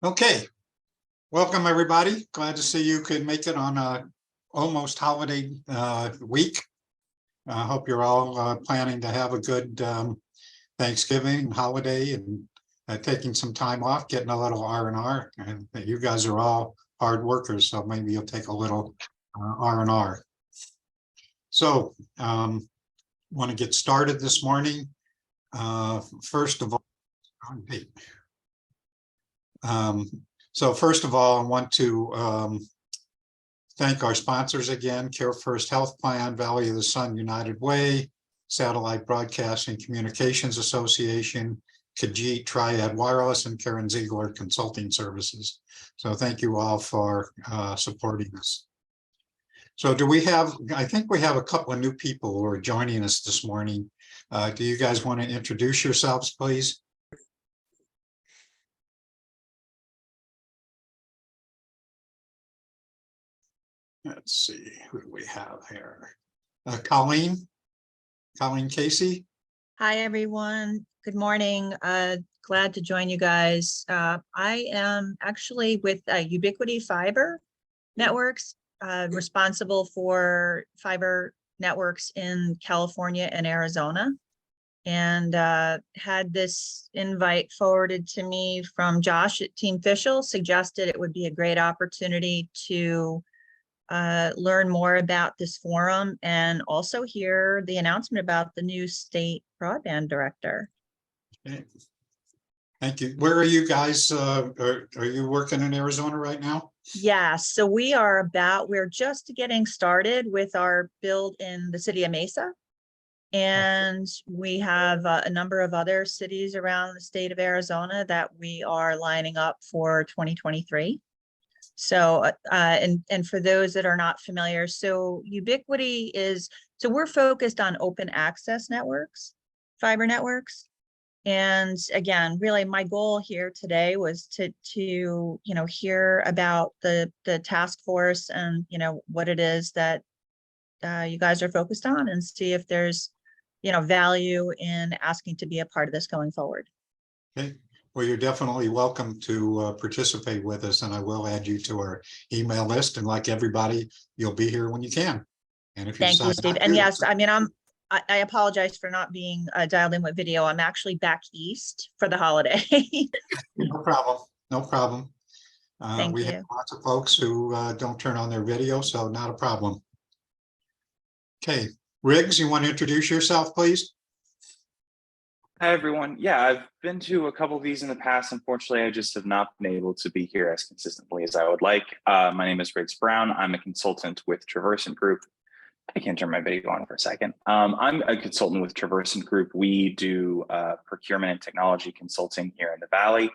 Okay, welcome everybody. Glad to see you could make it on a almost holiday week. I hope you're all planning to have a good Thanksgiving holiday and taking some time off, getting a little R&R. And you guys are all hard workers, so maybe you'll take a little R&R. So want to get started this morning. First of all, I want to thank our sponsors again: Care First Health Plan, Valley of the Sun United Way, Satellite Broadcasting Communications Association, Khajiit Triad Wireless, and Karen Ziegler Consulting Services. So thank you all for supporting us. So I think we have a couple of new people who are joining us this morning. Do you guys want to introduce yourselves, please? Let's see, who do we have here? Colleen Casey. Hi, everyone. Good morning. Glad to join you guys. I am actually with Ubiquity Fiber Networks, responsible for fiber networks in California and Arizona, and had this invite forwarded to me from Josh at Team Fishel. Suggested it would be a great opportunity to learn more about this forum and also hear the announcement about the new state broadband director. Okay. Thank you. Where are you guys? Are you working in Arizona right now? Yeah, so we're just getting started with our build in the city of Mesa. And we have a number of other cities around the state of Arizona that we are lining up for 2023. So, and for those that are not familiar, so Ubiquity so we're focused on open access networks, fiber networks. And again, really my goal here today was to hear about the task force and, what it is that you guys are focused on, and see if there's, value in asking to be a part of this going forward. Okay. Well, you're definitely welcome to participate with us, and I will add you to our email list. And like everybody, you'll be here when you can. And if you Thank you, Steve. And yes, I mean, I apologize for not being dialed in with video. I'm actually back east for the holiday. No problem. No problem. Thank you. Have lots of folks who don't turn on their video, so not a problem. Okay, Riggs, you want to introduce yourself, please? Hi, everyone. Yeah, I've been to a couple of these in the past. Unfortunately, I just have not been able to be here as consistently as I would like. My name is Riggs Brown. I'm a consultant with Traversant Group. I can't turn my video on for a second. I'm a consultant with Traversant Group. We do procurement and technology consulting here in the Valley.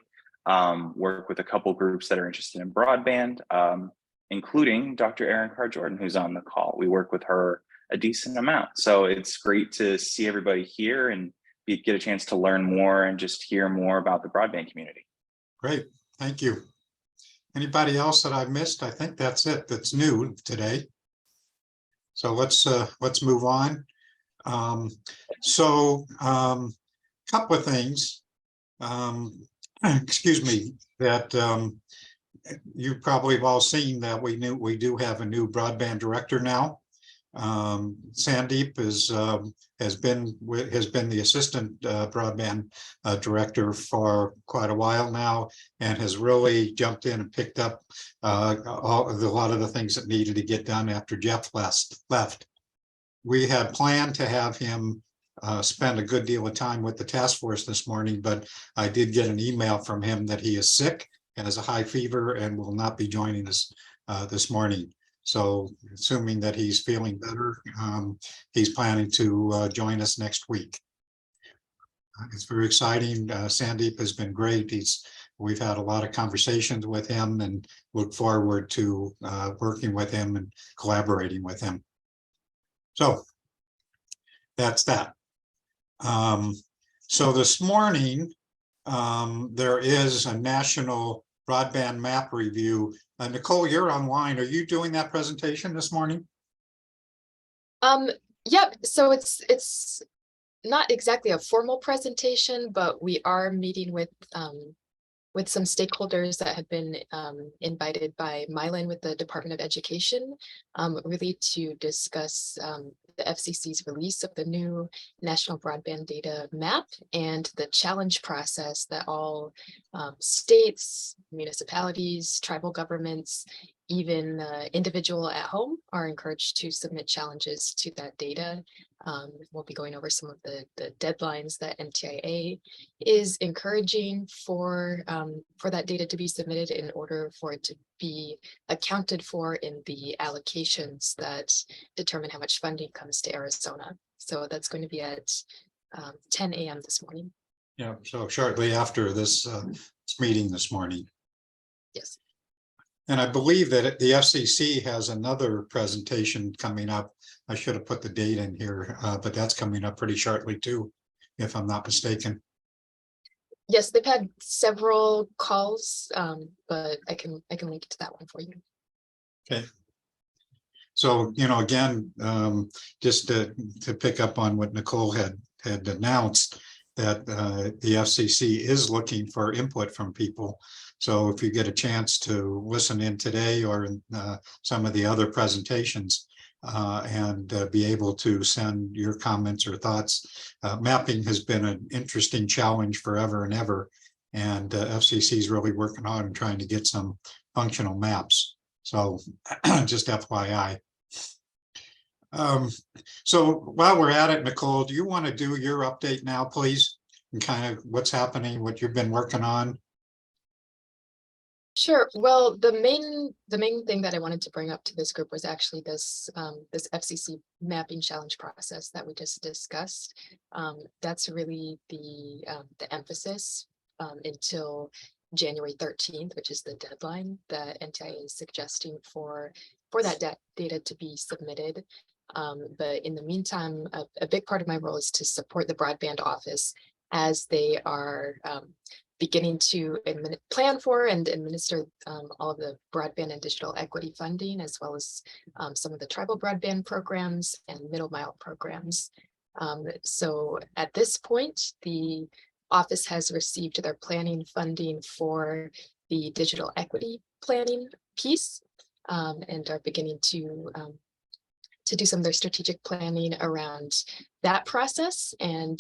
Work with a couple groups that are interested in broadband, including Dr. Erin Carr-Jordan, who's on the call. We work with her a decent amount. So it's great to see everybody here and get a chance to learn more and just hear more about the broadband community. Great, thank you. Anybody else that I've missed? I think that's it. That's new today. So let's move on. Couple of things. Excuse me. That you probably have all seen that we do have a new broadband director now. Sandeep has been the assistant broadband director for quite a while now, and has really jumped in and picked up a lot of the things that needed to get done after Jeff left. We had planned to have him spend a good deal of time with the task force this morning, but I did get an email from him that he is sick and has a high fever and will not be joining us this morning. So assuming that he's feeling better, he's planning to join us next week. It's very exciting. Sandeep has been great. We've had a lot of conversations with him and look forward to working with him and collaborating with him. So that's that. So this morning, there is a national broadband map review. Nicole, you're online. Are you doing that presentation this morning? Yep. So it's not exactly a formal presentation, but we are meeting with with some stakeholders that had been invited by Mylan with the Department of Education, really to discuss the FCC's release of the new National Broadband Data Map and the challenge process that all states, municipalities, tribal governments, even individual at home are encouraged to submit challenges to that data. We'll be going over some of the deadlines that NTIA is encouraging for that data to be submitted in order for it to be accounted for in the allocations that determine how much funding comes to Arizona. So that's going to be at 10 a.m. this morning. Yeah, so shortly after this meeting this morning. Yes. And I believe that the FCC has another presentation coming up. I should have put the date in here, but that's coming up pretty shortly too, if I'm not mistaken. Yes, they've had several calls, but I can link to that one for you. Okay. So, you know, again, just to pick up on what Nicole had announced, that the FCC is looking for input from people. So if you get a chance to listen in today or in some of the other presentations and be able to send your comments or thoughts, mapping has been an interesting challenge forever and ever. And FCC is really working on and trying to get some functional maps. So just FYI. So while we're at it, Nicole, do you want to do your update now, please? And kind of what's happening, what you've been working on? Sure. Well, the main thing that I wanted to bring up to this group was actually this this FCC mapping challenge process that we just discussed. That's really the emphasis until January 13th, which is the deadline that NTIA is suggesting for that data to be submitted. But in the meantime, a big part of my role is to support the broadband office as they are beginning to plan for and administer all of the broadband and digital equity funding, as well as some of the tribal broadband programs and middle mile programs. So at this point, the office has received their planning funding for the digital equity planning piece and are beginning to do some of their strategic planning around that process, and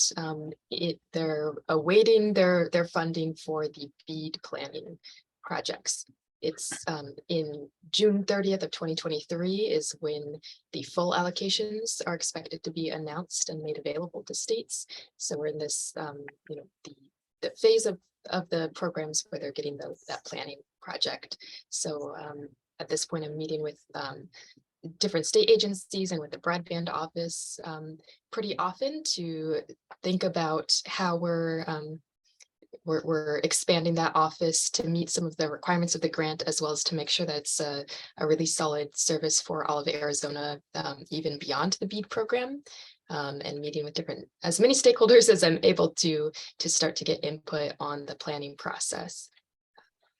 they're awaiting their funding for the BEAD planning projects. It's in June 30th of 2023 is when the full allocations are expected to be announced and made available to states. So we're in this, you know, the phase of the programs where they're getting that planning project. So at this point, I'm meeting with different state agencies and with the broadband office pretty often to think about how we're expanding that office to meet some of the requirements of the grant, as well as to make sure that it's a really solid service for all of Arizona, even beyond the BEAD program, and meeting with as many stakeholders as I'm able to start to get input on the planning process.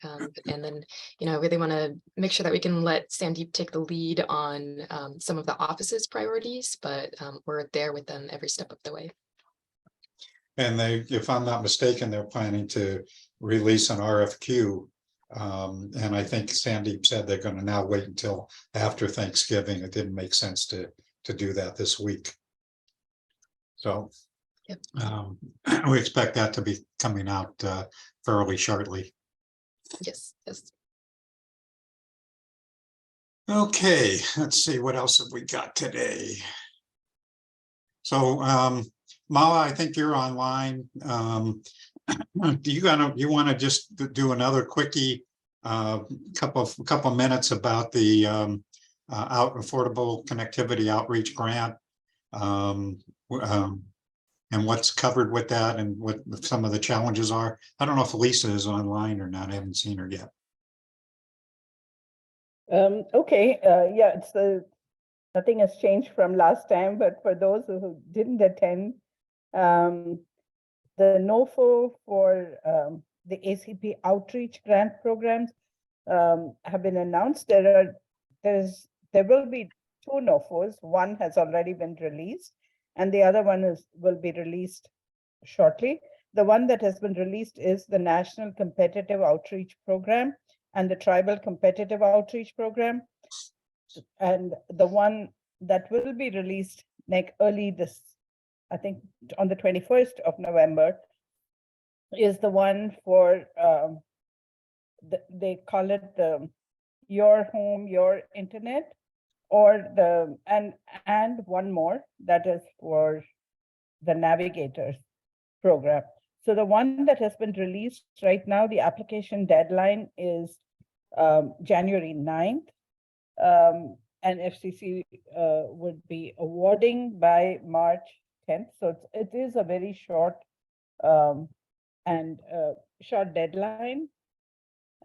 And then, you know, I really want to make sure that we can let Sandeep take the lead on some of the office's priorities, but we're there with them every step of the way. And they, if I'm not mistaken, they're planning to release an RFQ. And I think Sandeep said they're going to now wait until after Thanksgiving. It didn't make sense to do that this week. So yep. We expect that to be coming out fairly shortly. Yes, yes. Okay, let's see, what else have we got today? So Mala, I think you're online. Do you want to just do another quickie, couple minutes about the affordable connectivity outreach grant, and what's covered with that and what some of the challenges are? I don't know if Lisa is online or not. I haven't seen her yet. Okay, yeah, nothing has changed from last time, but for those who didn't attend, the NOFO for the ACP outreach grant programs have been announced. There will be two NOFOs. One has already been released, and the other one will be released shortly. The one that has been released is the National Competitive Outreach Program and the Tribal Competitive Outreach Program. And the one that will be released early this, I think on the 21st of November, is the one for, they call it the Your Home, Your Internet, or the, and one more that is for the Navigators program. So the one that has been released right now, the application deadline is January 9th. And FCC would be awarding by March 10th. So it is a very short short deadline.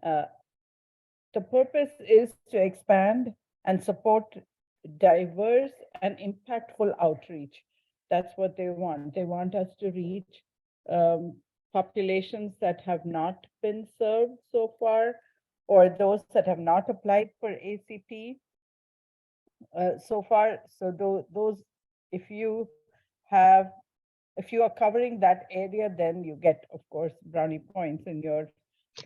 The purpose is to expand and support diverse and impactful outreach. That's what they want. They want us to reach populations that have not been served so far, or those that have not applied for ACP so far. So those, if you are covering that area, then you get, of course, brownie points in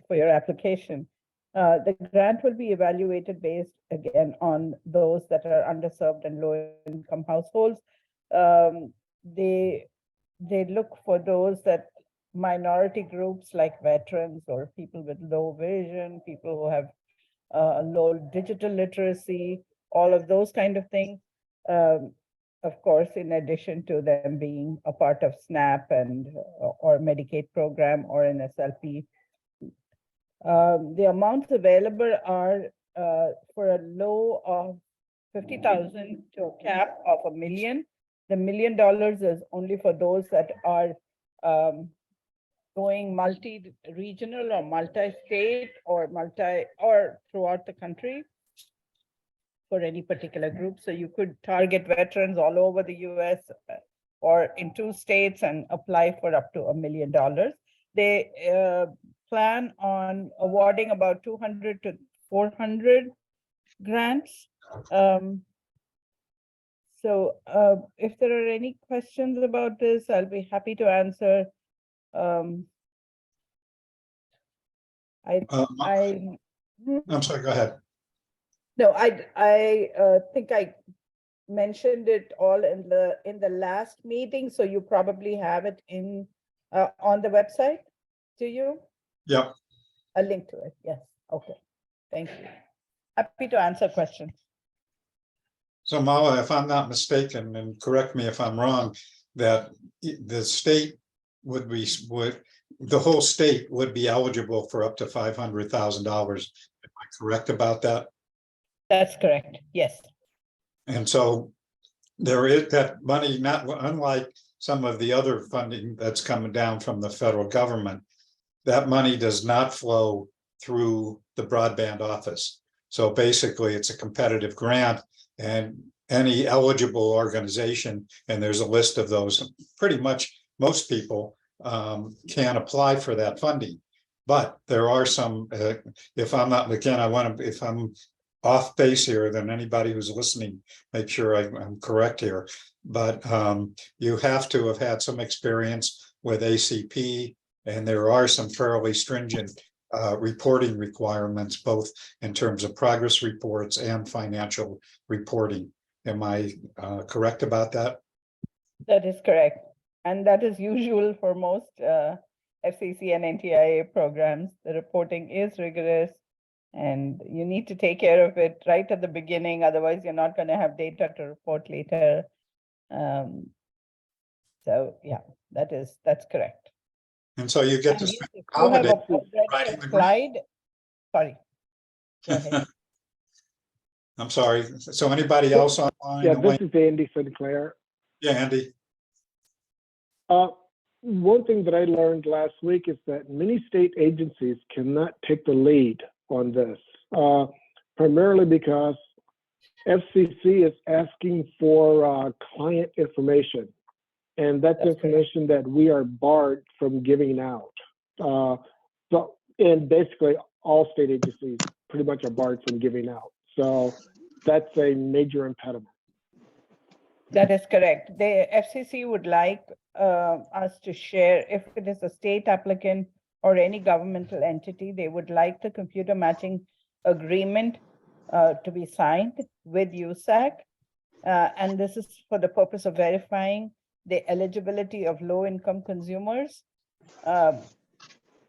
for your application. The grant will be evaluated based again on those that are underserved and low-income households. They look for those that minority groups like veterans or people with low vision, people who have low digital literacy, all of those kind of things. Of course, in addition to them being a part of SNAP and or Medicaid program or an SLP. The amounts available are for a low of 50,000 to a cap of $1 million. The $1 million is only for those that are going multi-regional or multi-state or throughout the country for any particular group. So you could target veterans all over the US or in 2 states and apply for up to $1 million. They plan on awarding about 200 to 400 grants. So if there are any questions about this, I'll be happy to answer. I'm sorry, go ahead. No, I think I mentioned it all in the last meeting, so you probably have it in on the website. Do you? Yep. A link to it. Yes. Okay. Thank you. Happy to answer questions. So Mala, if I'm not mistaken, and correct me if I'm wrong, that the state the whole state would be eligible for up to $500,000. Am I correct about that? That's correct. Yes. And so there is that money, not unlike some of the other funding that's coming down from the federal government, that money does not flow through the broadband office. So basically it's a competitive grant, and any eligible organization, and there's a list of those, pretty much most people can apply for that funding. But there are some, if I'm not, again, if I'm off base here, then anybody who's listening, make sure I'm correct here. But you have to have had some experience with ACP, and there are some fairly stringent reporting requirements, both in terms of progress reports and financial reporting. Am I correct about that? That is correct. And that is usual for most FCC and NTIA programs. The reporting is rigorous, and you need to take care of it right at the beginning. Otherwise, you're not going to have data to report later. So yeah, that's correct. And so you get to Yes, spend if you have holiday already writing the grant. applied, sorry. Go ahead. I'm sorry. So anybody else online? Yeah, this is Andy Sinclair. Yeah, Andy. One thing that I learned last week is that many state agencies cannot take the lead on this, primarily because FCC is asking for client information, and that's information that we are barred from giving out. And basically all state agencies pretty much are barred from giving out. So that's a major impediment. That is correct. The FCC would like us to share if it is a state applicant or any governmental entity, they would like the computer matching agreement to be signed with USAC. And this is for the purpose of verifying the eligibility of low-income consumers.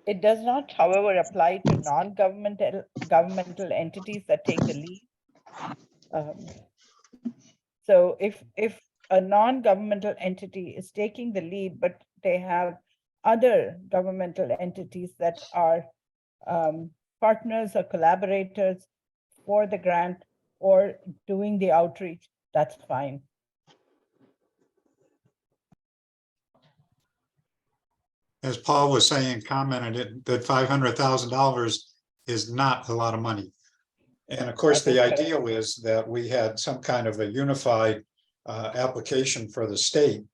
It does not, however, apply to non-governmental entities that take the lead. So if a non-governmental entity is taking the lead, but they have other governmental entities that are partners or collaborators for the grant or doing the outreach, that's fine. As Paul was saying, commented that $500,000 is not a lot of money. And of course, the ideal is that we had some kind of a unified application for the state,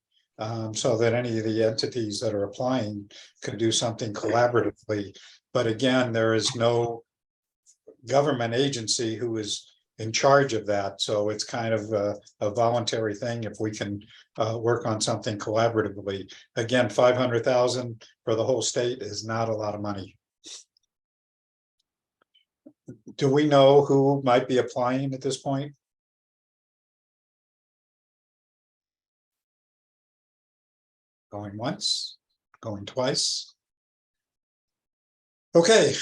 so that any of the entities that are applying could do something collaboratively. But again, there is no government agency who is in charge of that. So it's kind of a voluntary thing if we can work on something collaboratively. Again, 500,000 for the whole state is not a lot of money. Do we know who might be applying at this point? Going once, going twice. Okay.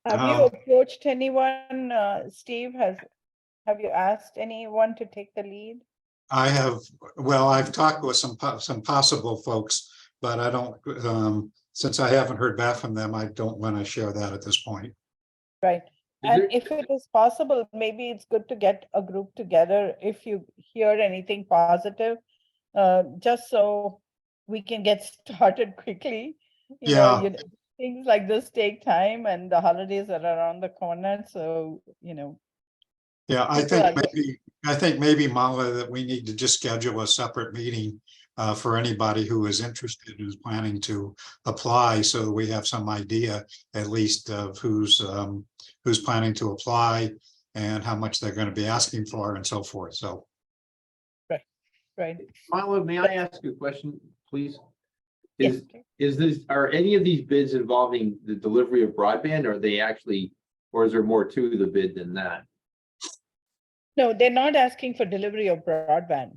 Have you approached anyone, Steve? Have you asked anyone to take the lead? I have, well, I've talked with some possible folks, but I don't, since I haven't heard back from them, I don't want to share that at this point. Right. And if it is possible, maybe it's good to get a group together if you hear anything positive, just so we can get started quickly. You know, things like this take time and the holidays are around the corner. So, you know. Yeah, I think maybe Mala, that we need to just schedule a separate meeting for anybody who is interested, who's planning to apply, so we have some idea at least of who's planning to apply and how much they're going to be asking for and so forth. So. Right. Mala, may I ask you a question, please? Yes. Are any of these bids involving the delivery of broadband, or are they actually, or is there more to the bid than that? No, they're not asking for delivery of broadband.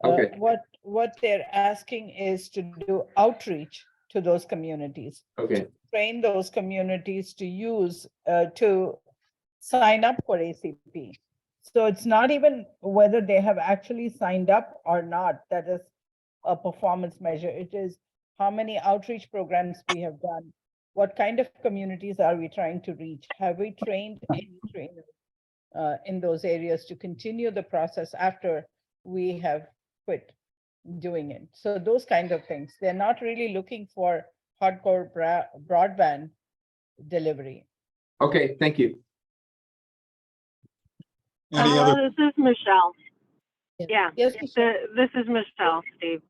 Okay. What they're asking is to do outreach to those communities. Okay. Train those communities to use, to sign up for ACP. So it's not even whether they have actually signed up or not. That is a performance measure. It is how many outreach programs we have done. What kind of communities are we trying to reach? Have we trained any trainers in those areas to continue the process after we have quit doing it? So those kind of things. They're not really looking for hardcore broadband delivery. Okay, thank you. Hello, this is Michelle. Yeah, Yes, this is Michelle, Steve.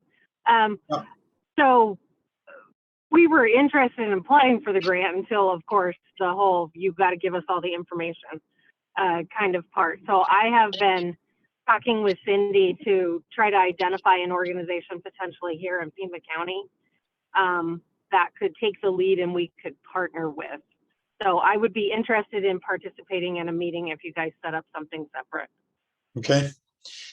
So we were interested in applying for the grant until, of course, the whole you've got to give us all the information kind of part. So I have been talking with Cindy to try to identify an organization potentially here in Pima County that could take the lead and we could partner with. So I would be interested in participating in a meeting if you guys set up something separate. Okay.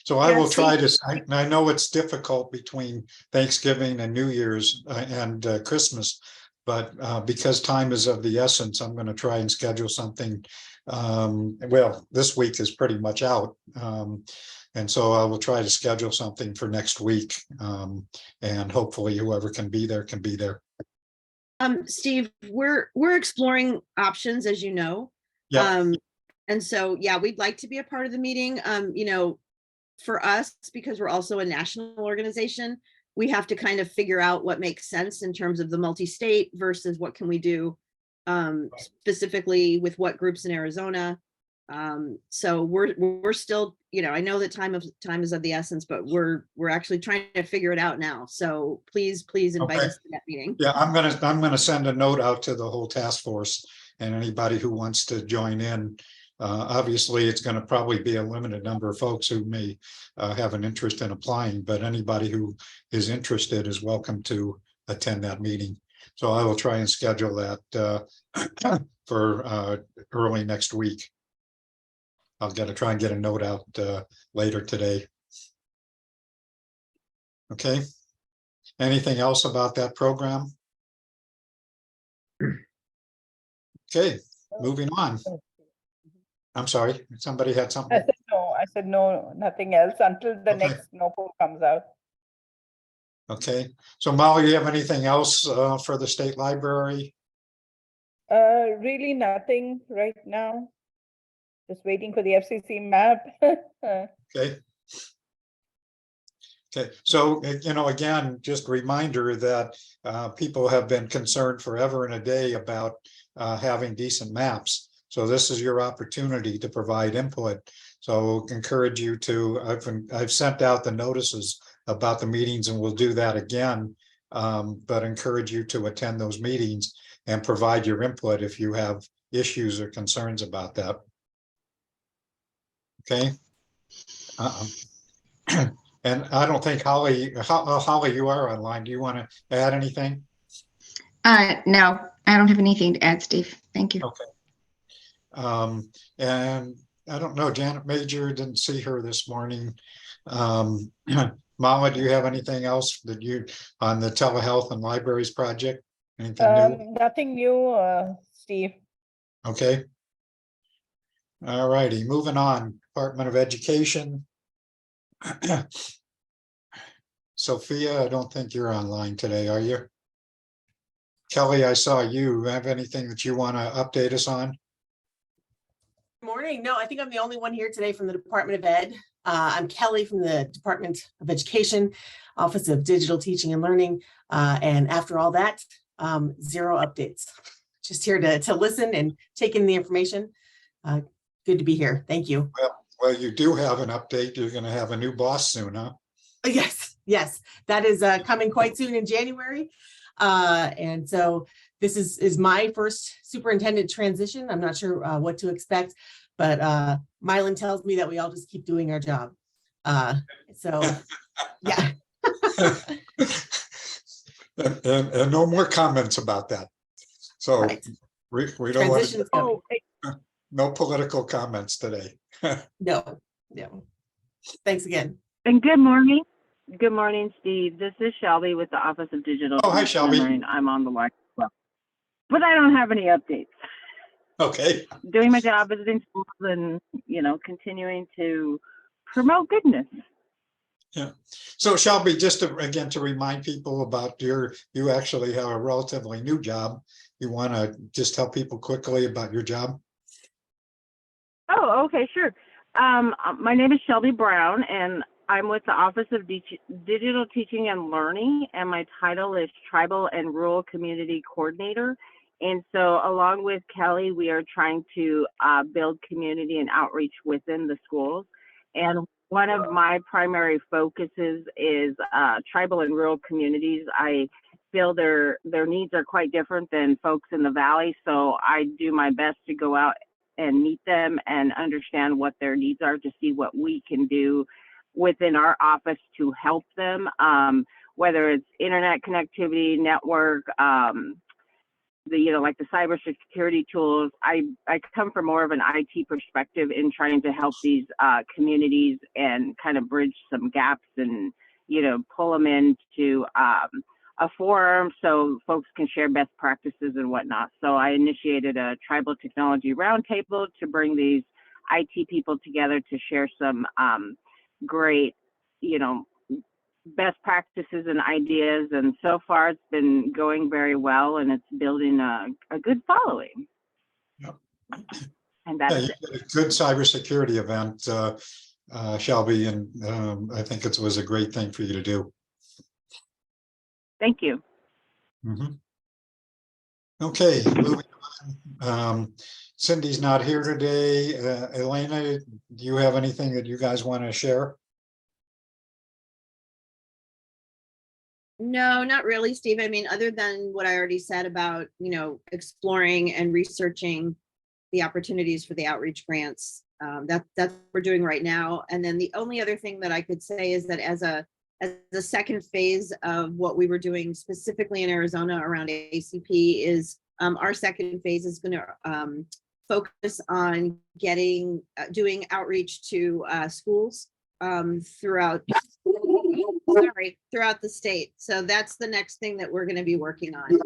So I will try to, I know it's difficult between Thanksgiving and New Year's and Christmas, but because time is of the essence, I'm going to try and schedule something. Well, this week is pretty much out. And so I will try to schedule something for next week. And hopefully whoever can be there can be there. Steve, we're exploring options, as you know. Yeah. And so, yeah, we'd like to be a part of the meeting. You know, for us, because we're also a national organization, we have to kind of figure out what makes sense in terms of the multi-state versus what can we do specifically with what groups in Arizona. So we're still, you know, I know that time is of the essence, but we're actually trying to figure it out now. So please invite us to that meeting. Yeah, I'm gonna send a note out to the whole task force and anybody who wants to join in. Obviously, it's going to probably be a limited number of folks who may have an interest in applying, but anybody who is interested is welcome to attend that meeting. So I will try and schedule that for early next week. I'll try and get a note out later today. Okay. Anything else about that program? Okay, moving on. I'm sorry, somebody had something. I said no, nothing else until the Okay. next NOPO comes out. Okay, so Molly, you have anything else for the state library? Really nothing right now. Just waiting for the FCC map. Okay. Okay, so, you know, again, just a reminder that people have been concerned forever and a day about having decent maps. So this is your opportunity to provide input. So encourage you to, I've sent out the notices about the meetings and we'll do that again. But encourage you to attend those meetings and provide your input if you have issues or concerns about that. Okay. And I don't think Holly, Holly, you are online. Do you want to add anything? No, I don't have anything to add, Steve. Thank you. Okay. And I don't know, Janet Major, didn't see her this morning. Mama, do you have anything else that you on the telehealth and libraries project? Anything new? Nothing new, Steve. Okay. All righty, moving on. Department of Education. Sophia, I don't think you're online today, are you? Kelly, I saw you. Have anything that you want to update us on? Morning. No, I think I'm the only one here today from the Department of Ed. I'm Kelly from the Department of Education, Office of Digital Teaching and Learning. And after all that, 0 updates. Just here to listen and take in the information. Good to be here. Thank you. Well, you do have an update. You're going to have a new boss soon, huh? Yes. That is coming quite soon in January. And so this is my first superintendent transition. I'm not sure what to expect, but Mylan tells me that we all just keep doing our job. So yeah. and no more comments about that. So Right. we don't want Transition's coming. no political comments today. No. Thanks again. And good morning. Good morning, Steve. This is Shelby with the Office of Digital. Oh, hi, Teaching and Shelby. Learning. I'm on the line. But I don't have any updates. Okay. Doing my job, visiting schools, and continuing to promote goodness. Yeah. So Shelby, just again to remind people about you actually have a relatively new job. You want to just tell people quickly about your job? Oh, okay, sure. My name is Shelby Brown, and I'm with the Office of Digital Teaching and Learning, and my title is Tribal and Rural Community Coordinator. And so along with Kelly, we are trying to build community and outreach within the schools. And one of my primary focuses is tribal and rural communities. I feel their needs are quite different than folks in the Valley. So I do my best to go out and meet them and understand what their needs are to see what we can do within our office to help them, whether it's internet connectivity, network, like the cybersecurity tools. I come from more of an IT perspective in trying to help these communities and kind of bridge some gaps and, pull them into a forum so folks can share best practices and whatnot. So I initiated a tribal technology roundtable to bring these IT people together to share some great, best practices and ideas. And so far it's been going very well and it's building a good following. Yep. And that's you did a good cybersecurity event, Shelby, and I think it was a great thing for you to do. Thank you. Mm-hmm. Okay, moving on. Cindy's not here today. Elena, do you have anything that you guys want to share? No, not really, Steve. I mean, other than what I already said about, exploring and researching the opportunities for the outreach grants. That's what we're doing right now. And then the only other thing that I could say is that as a second phase of what we were doing specifically in Arizona around ACP is our second phase is going to focus on doing outreach to schools throughout the state. So that's the next thing that we're going to be working on.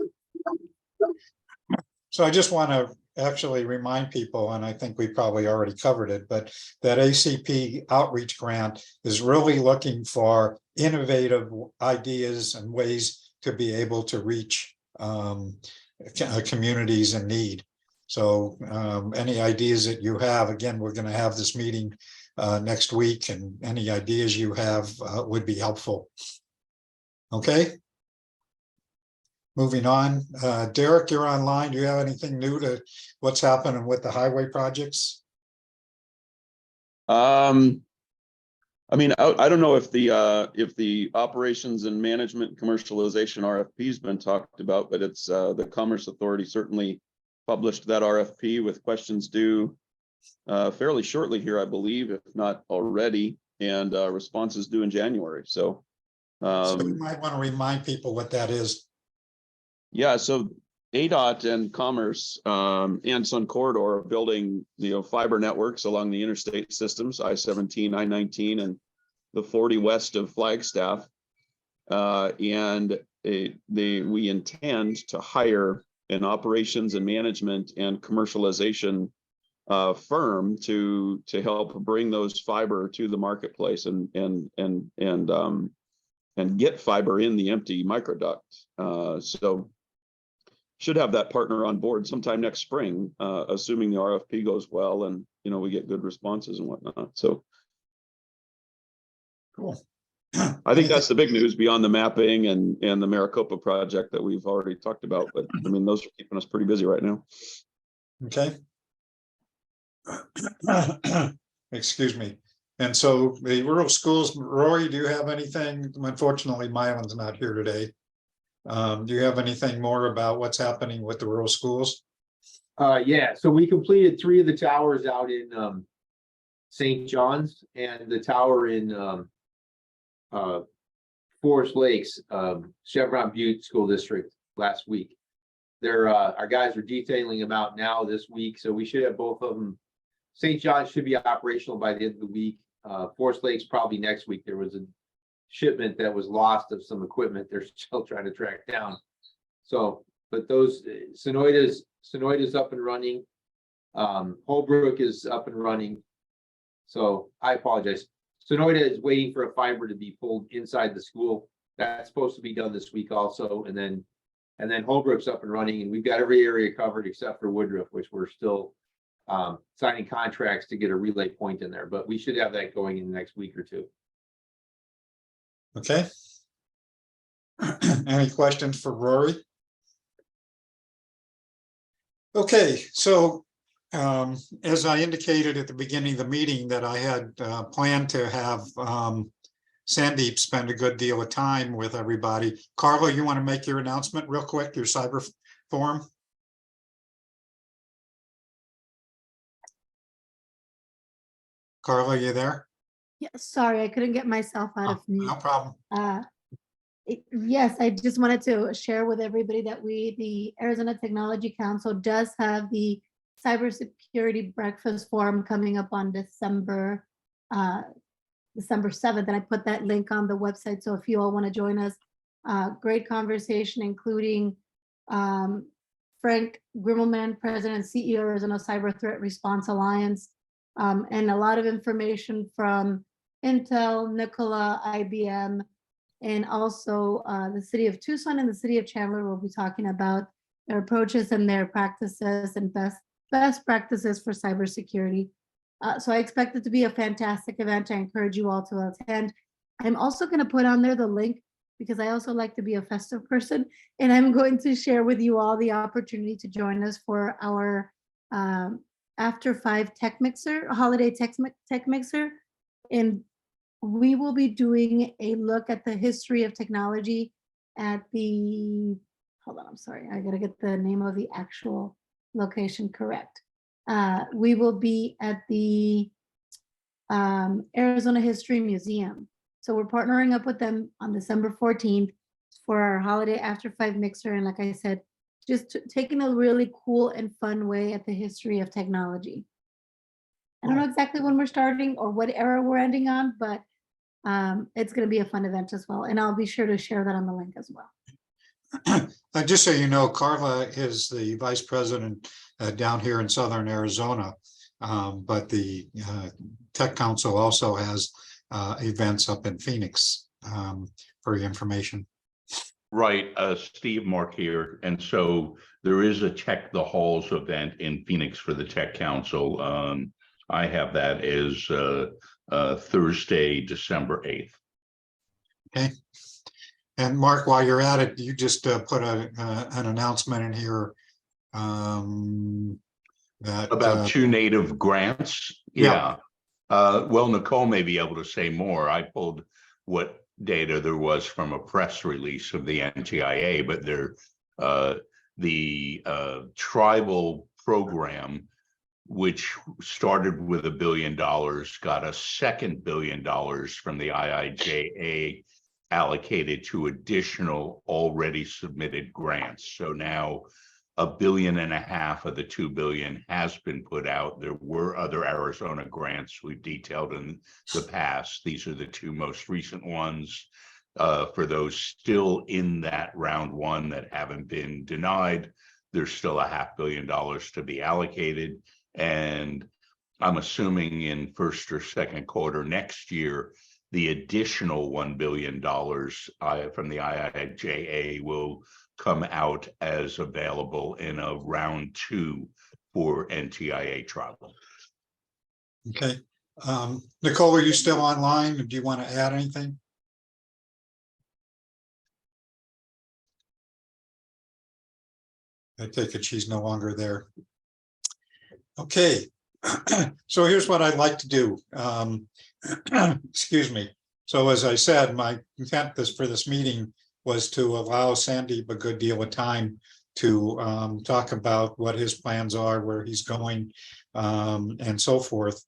So I just want to actually remind people, and I think we probably already covered it, but that ACP outreach grant is really looking for innovative ideas and ways to be able to reach communities in need. So any ideas that you have, again, we're going to have this meeting next week, and any ideas you have would be helpful. Okay. Moving on, Derek, you're online. Do you have anything new to what's happening with the highway projects? I mean, I don't know if the operations and management commercialization RFP has been talked about, but it's the Commerce Authority certainly published that RFP with questions due fairly shortly here, I believe, if not already, and responses due in January. So you might want to remind people what that is. Yeah, so ADOT and Commerce and Sun Corridor are building, fiber networks along the interstate systems, I-17, I-19, and the 40 west of Flagstaff. And we intend to hire an operations and management and commercialization firm to help bring those fiber to the marketplace and get fiber in the empty microduct. So should have that partner on board sometime next spring, assuming the RFP goes well and we get good responses and whatnot. So cool. I think that's the big news beyond the mapping and the Maricopa project that we've already talked about. But I mean, those are keeping us pretty busy right now. Okay. Excuse me. And so the rural schools, Roy, do you have anything? Unfortunately, Mylan's not here today. Do you have anything more about what's happening with the rural schools? Yeah, so we completed 3 of the towers out in St. John's and the tower in Forest Lakes, Chevron Butte School District last week. Our guys are detailing them out now this week, so we should have both of them. St. John's should be operational by the end of the week. Forest Lakes probably next week. There was a shipment that was lost of some equipment they're still trying to track down. So, but those Sonoyta's up and running. Holbrook is up and running. So I apologize. Sonoyta is waiting for a fiber to be pulled inside the school. That's supposed to be done this week also. And then Holbrook's up and running, and we've got every area covered except for Woodruff, which we're still signing contracts to get a relay point in there, but we should have that going in the next week or two. Okay. Any questions for Rory? Okay, so as I indicated at the beginning of the meeting that I had planned to have Sandeep spend a good deal of time with everybody. Carla, you want to make your announcement real quick, your cyber forum? Carla, you there? Yeah, sorry, I couldn't get myself out of mute. No problem. Yes, I just wanted to share with everybody that the Arizona Technology Council does have the cybersecurity breakfast forum coming up on December 7th, and I put that link on the website. So if you all want to join us, great conversation, including Frank Grimmelman, President and CEO of Arizona Cyber Threat Response Alliance, and a lot of information from Intel, Nikola, IBM, and also the city of Tucson and the city of Chandler will be talking about their approaches and their practices and best practices for cybersecurity. So I expect it to be a fantastic event. I encourage you all to attend. I'm also going to put on there the link because I also like to be a festive person, and I'm going to share with you all the opportunity to join us for our After 5 Tech Mixer, holiday Tech Mixer. And we will be doing a look at the history of technology at the, hold on, I'm sorry, I gotta get the name of the actual location correct. we will be at the Arizona History Museum. So we're partnering up with them on December 14th for our holiday after 5 mixer. And like I said, just taking a really cool and fun way at the history of technology. I don't know exactly when we're starting or what era we're ending on, but it's going to be a fun event as well. And I'll be sure to share that on the link as well. Just so you know, Carla is the vice president down here in Southern Arizona. But the Tech Council also has events up in Phoenix for your information. Right, Steve Mark here. And so there is a Tech the Halls event in Phoenix for the Tech Council. I have that as Thursday, December 8th. Okay. And Mark, while you're at it, you just put an announcement in here that About 2 native grants. Yeah. Well, Nicole may be able to say more. I pulled what data there was from a press release of the NTIA, but the tribal program, which started with $1 billion, got a second $1 billion from the IIJA allocated to additional already submitted grants. So now $1.5 billion of the 2 billion has been put out. There were other Arizona grants we've detailed in the past. These are the 2 most recent ones. For those still in that round 1 that haven't been denied, there's still $500 million to be allocated. And I'm assuming in first or second quarter next year, the additional $1 billion from the IIJA will come out as available in a round 2 for NTIA travel. Okay. Nicole, are you still online? Do you want to add anything? I take it she's no longer there. Okay. So here's what I'd like to do. Excuse me. So as I said, my intent for this meeting was to allow Sandeep a good deal of time to talk about what his plans are, where he's going, and so forth.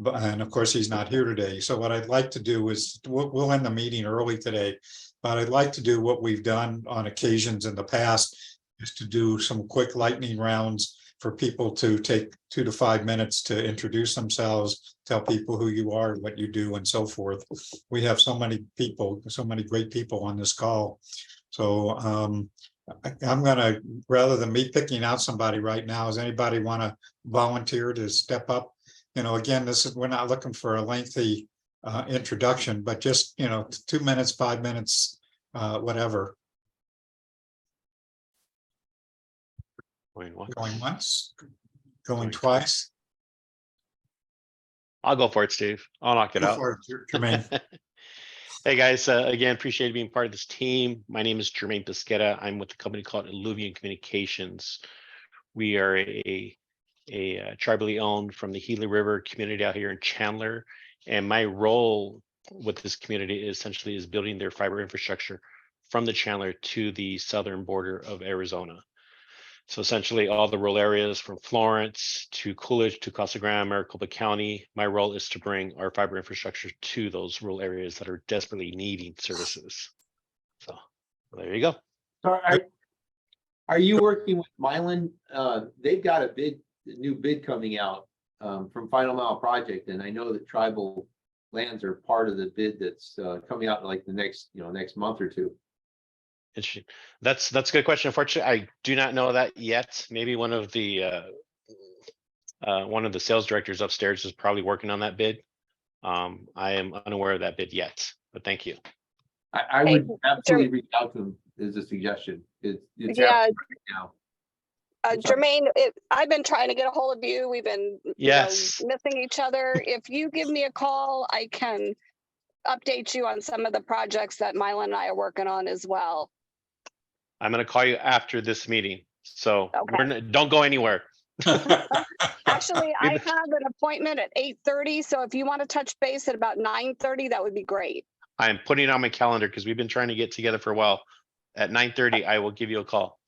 And of course, he's not here today. So what I'd like to do is we'll end the meeting early today, but I'd like to do what we've done on occasions in the past, is to do some quick lightning rounds for people to take 2 to 5 minutes to introduce themselves, tell people who you are, what you do, and so forth. We have so many people, so many great people on this call. So I'm gonna, rather than me picking out somebody right now, does anybody want to volunteer to step up? You know, again, we're not looking for a lengthy introduction, but just, 2 minutes, 5 minutes, whatever. Going once. Going once, going twice. I'll go for it, Steve. I'll knock it Go out. for it, Jermaine. Hey guys, again, appreciate being part of this team. My name is Jermaine Pesqueta. I'm with a company called Illuvian Communications. We are a tribally owned from the Gila River community out here in Chandler. And my role with this community essentially is building their fiber infrastructure from the Chandler to the southern border of Arizona. So essentially all the rural areas from Florence to Coolidge to Casa Grande, Maricopa County, my role is to bring our fiber infrastructure to those rural areas that are desperately needing services. So there you go. Are you working with Mylan? They've got a new bid coming out from Final Mile Project, and I know that tribal lands are part of the bid that's coming out in like the next month or 2. Interesting. That's a good question. Unfortunately, I do not know that yet. Maybe one of the sales directors upstairs is probably working on that bid. I am unaware of that bid yet, but thank you. I would absolutely reach out to them as a suggestion. It's happening right now. Jermaine, I've been trying to get a hold of you. We've been missing each other. If you give me a call, I can update you on some of the projects that Mylan and I are working on as well. I'm going to call you after this meeting. So don't go anywhere. Actually, I have an appointment at 8:30. So if you want to touch base at about 9:30, that would be great. I'm putting it on my calendar because we've been trying to get together for a while. At 9:30, I will give you a call.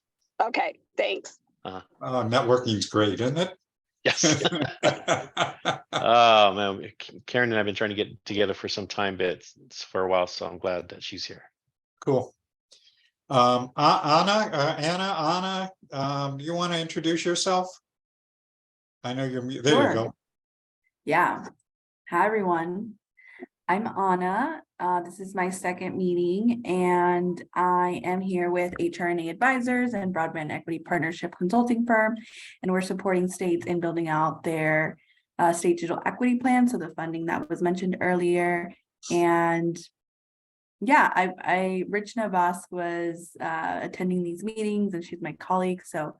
Okay, thanks. Networking is great, isn't it? Yes. Oh, man. Karen and I have been trying to get together for some time, but it's for a while, so I'm glad that she's here. Cool. Anna, you want to introduce yourself? I know you're, there you Sure. go. Yeah. Hi, everyone. I'm Anna. This is my second meeting, and I am here with HRNA Advisors and Broadband Equity Partnership Consulting Firm, and we're supporting states in building out their state digital equity plan, so the funding that was mentioned earlier. And yeah, Rich Navas was attending these meetings, and she's my colleague, so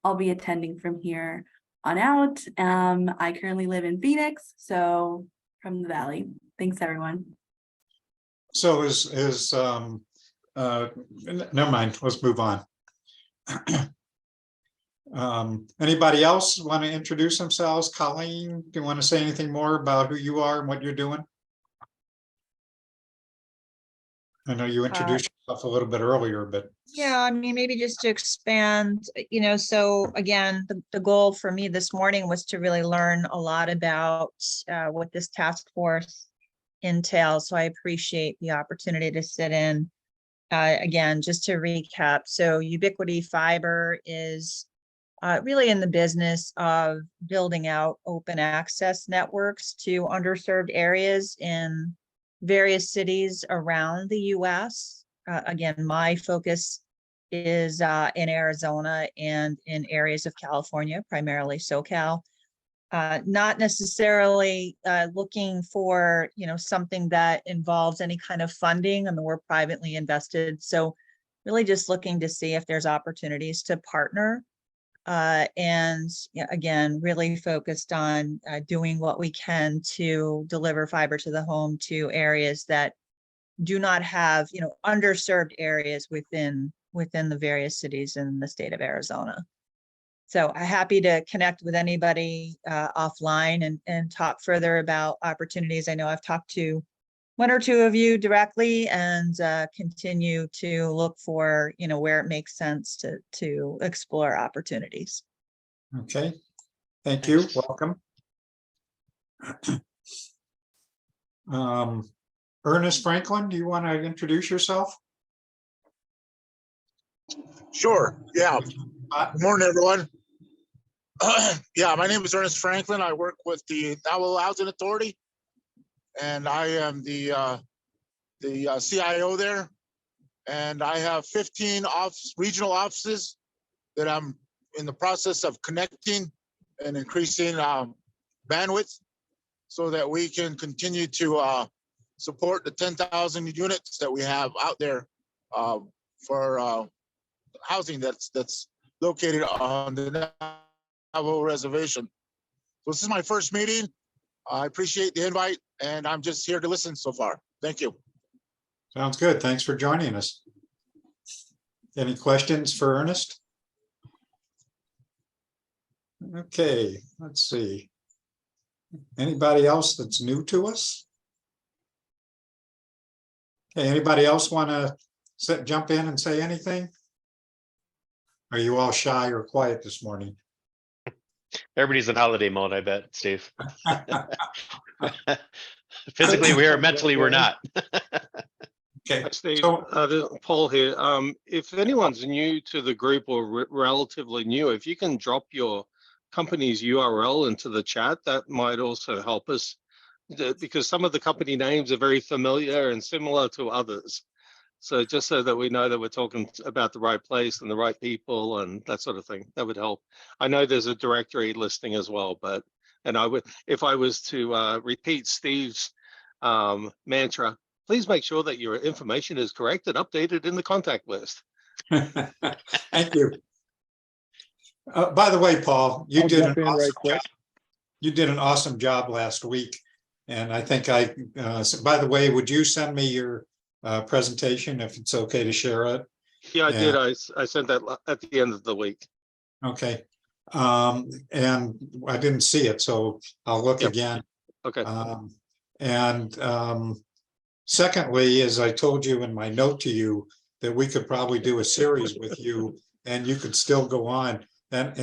I'll be attending from here on out. I currently live in Phoenix, so from the Valley. Thanks, everyone. So never mind, let's move on. Anybody else want to introduce themselves? Colleen, do you want to say anything more about who you are and what you're doing? I know you introduced yourself a little bit earlier, but Yeah, I mean, maybe just to expand, so again, the goal for me this morning was to really learn a lot about what this task force entails. So I appreciate the opportunity to sit in. Again, just to recap, so Ubiquity Fiber is really in the business of building out open access networks to underserved areas in various cities around the US. Again, my focus is in Arizona and in areas of California, primarily SoCal. Not necessarily looking for, something that involves any kind of funding, and we're privately invested. So really just looking to see if there's opportunities to partner. And again, really focused on doing what we can to deliver fiber to the home to areas that do not have, underserved areas within the various cities in the state of Arizona. So I'm happy to connect with anybody offline and talk further about opportunities. I know I've talked to one or two of you directly, and continue to look for, where it makes sense to explore opportunities. okay. Thank you. Welcome. Ernest Franklin, do you want to introduce yourself? Sure. Yeah. Good morning, everyone. Yeah, my name is Ernest Franklin. I work with the Navajo Housing Authority, and I am the CIO there. And I have 15 regional offices that I'm in the process of connecting and increasing bandwidth so that we can continue to support the 10,000 units that we have out there for housing that's located on the Navajo Reservation. So this is my first meeting. I appreciate the invite, and I'm just here to listen so far. Thank you. Sounds good. Thanks for joining us. Any questions for Ernest? Okay, let's see. Anybody else that's new to us? Okay, anybody else want to jump in and say anything? Are you all shy or quiet this morning? Everybody's in holiday mode, I bet, Steve. Physically we are, mentally we're not. Okay, Steve, so Paul here. If anyone's new to the group or relatively new, if you can drop your company's URL into the chat, that might also help us, because some of the company names are very familiar and similar to others. So just so that we know that we're talking about the right place and the right people and that sort of thing, that would help. I know there's a directory listing as well, and I would, if I was to repeat Steve's mantra, please make sure that your information is correct and updated in the contact list. thank you. By the way, Paul, you did an awesome job. You did an awesome job last week. And I think by the way, would you send me your presentation if it's okay to share it? Yeah, I did. I sent that at the end of the week. Okay. And I didn't see it, so I'll look again. Okay. Secondly, as I told you in my note to you, that we could probably do a series with you and you could still go on. And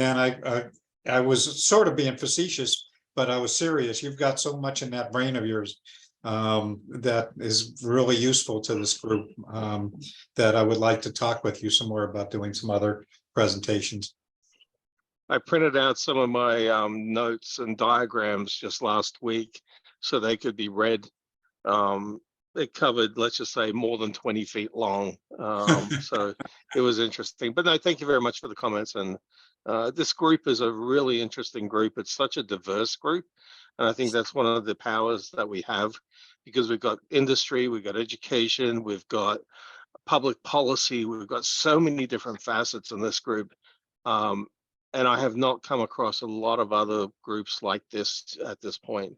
I was sort of being facetious, but I was serious. You've got so much in that brain of yours that is really useful to this group that I would like to talk with you some more about doing some other presentations. I printed out some of my notes and diagrams just last week so they could be read. It covered, let's just say, more than 20 feet long. So it was interesting. But no, thank you very much for the comments. And this group is a really interesting group. It's such a diverse group. And I think that's one of the powers that we have, because we've got industry, we've got education, we've got public policy, we've got so many different facets in this group. And I have not come across a lot of other groups like this at this point.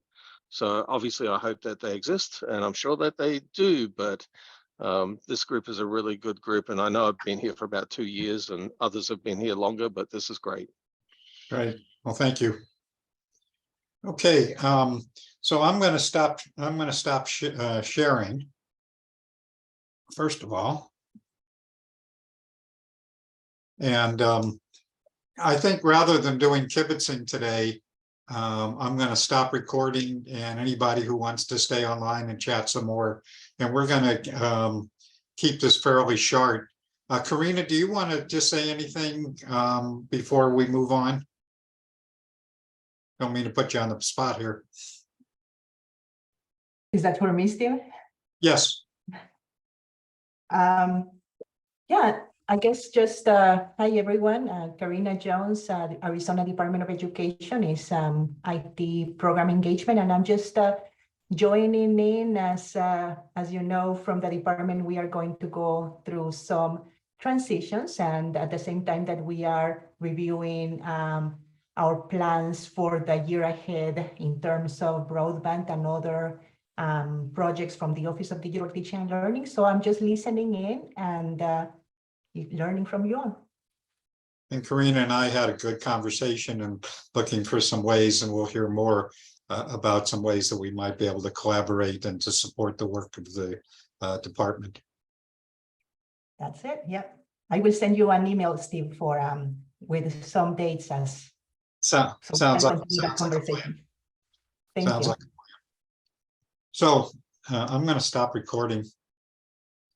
So obviously I hope that they exist, and I'm sure that they do, but this group is a really good group. And I know I've been here for about 2 years and others have been here longer, but this is great. Right. Well, thank you. Okay. So I'm going to stop sharing. First of all. And I think rather than doing kibitzing today, I'm going to stop recording, and anybody who wants to stay online and chat some more, and we're going to keep this fairly short. Karina, do you want to just say anything before we move on? Don't mean to put you on the spot here. Is that for me, Steve? Yes. Yeah, I guess just hi everyone. Karina Jones, the Arizona Department of Education is IT program engagement, and I'm just joining in as you know, from the department we are going to go through some transitions, and at the same time that we are reviewing our plans for the year ahead in terms of broadband and other projects from the Office of Digital Teaching and Learning. So I'm just listening in and learning from you all. And Karina and I had a good conversation and looking for some ways, and we'll hear more about some ways that we might be able to collaborate and to support the work of the department. That's it. Yep. I will send you an email, Steve, for with some dates as sounds like conversation. Thank you. So I'm going to stop recording.